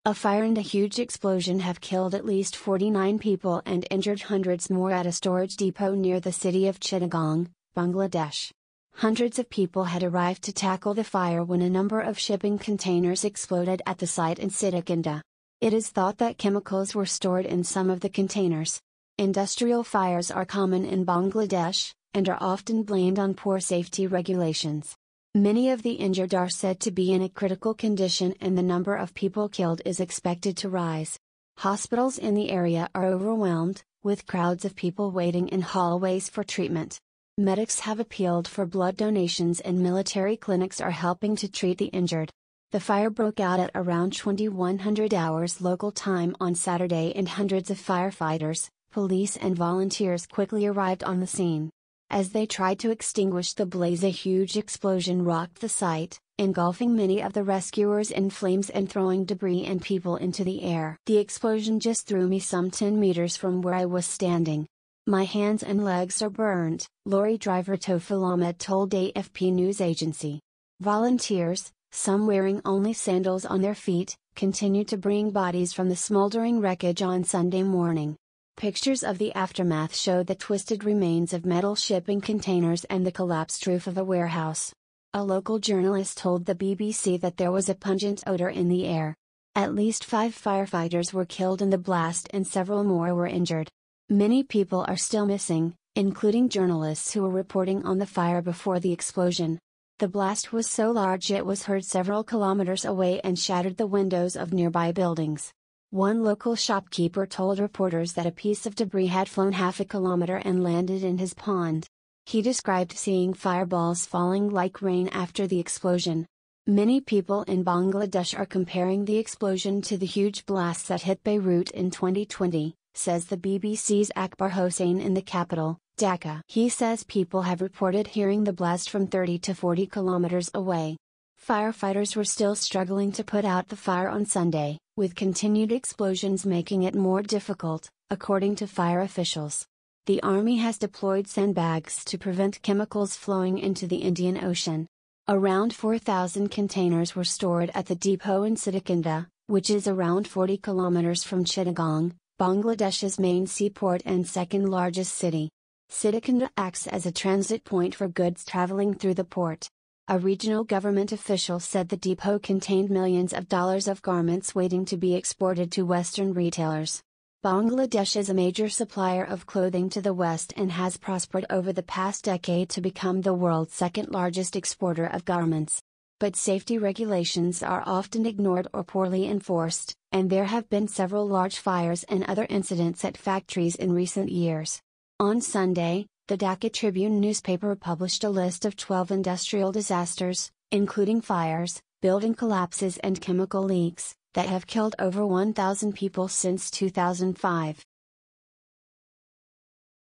A fire and a huge explosion have killed at least 49 people and injured hundreds more at a storage depot near the city of Chittagong, Bangladesh. Hundreds of people had arrived to tackle the fire when a number of shipping containers exploded at the site in Sitakinda. It is thought that chemicals were stored in some of the containers. Industrial fires are common in Bangladesh, and are often blamed on poor safety regulations. Many of the injured are said to be in a critical condition and the number of people killed is expected to rise. Hospitals in the area are overwhelmed, with crowds of people waiting in hallways for treatment. Medics have appealed for blood donations and military clinics are helping to treat the injured. The fire broke out at around 2100 hours local time on Saturday and hundreds of firefighters, police and volunteers quickly arrived on the scene. As they tried to extinguish the blaze, a huge explosion rocked the site, engulfing many of the rescuers in flames and throwing debris and people into the air. The explosion just threw me some 10 meters from where I was standing. My hands and legs are burned, lorry driver Tofil Ahmed told AFP news agency. Volunteers, some wearing only sandals on their feet, continued to bring bodies from the smoldering wreckage on Sunday morning. Pictures of the aftermath showed the twisted remains of metal shipping containers and the collapsed roof of a warehouse. A local journalist told the BBC that there was a pungent odor in the air. At least 5 firefighters were killed in the blast and several more were injured. Many people are still missing, including journalists who were reporting on the fire before the explosion. The blast was so large it was heard several kilometers away and shattered the windows of nearby buildings. One local shopkeeper told reporters that a piece of debris had flown half a kilometer and landed in his pond. He described seeing fireballs falling like rain after the explosion. Many people in Bangladesh are comparing the explosion to the huge blasts that hit Beirut in 2020, says the BBC's Akbar Hossain in the capital, Dhaka. He says people have reported hearing the blast from 30 to 40 kilometers away. Firefighters were still struggling to put out the fire on Sunday, with continued explosions making it more difficult, according to fire officials. The army has deployed sandbags to prevent chemicals flowing into the Indian Ocean. Around 4,000 containers were stored at the depot in Sitakinda, which is around 40 kilometers from Chittagong, Bangladesh's main seaport and second largest city. Sitakinda acts as a transit point for goods traveling through the port. A regional government official said the depot contained millions of dollars of garments waiting to be exported to Western retailers. Bangladesh is a major supplier of clothing to the West and has prospered over the past decade to become the world's second largest exporter of garments. But safety regulations are often ignored or poorly enforced, and there have been several large fires and other incidents at factories in recent years. On Sunday, the Dhaka Tribune newspaper published a list of 12 industrial disasters, including fires, building collapses and chemical leaks, that have killed over 1,000 people since 2005.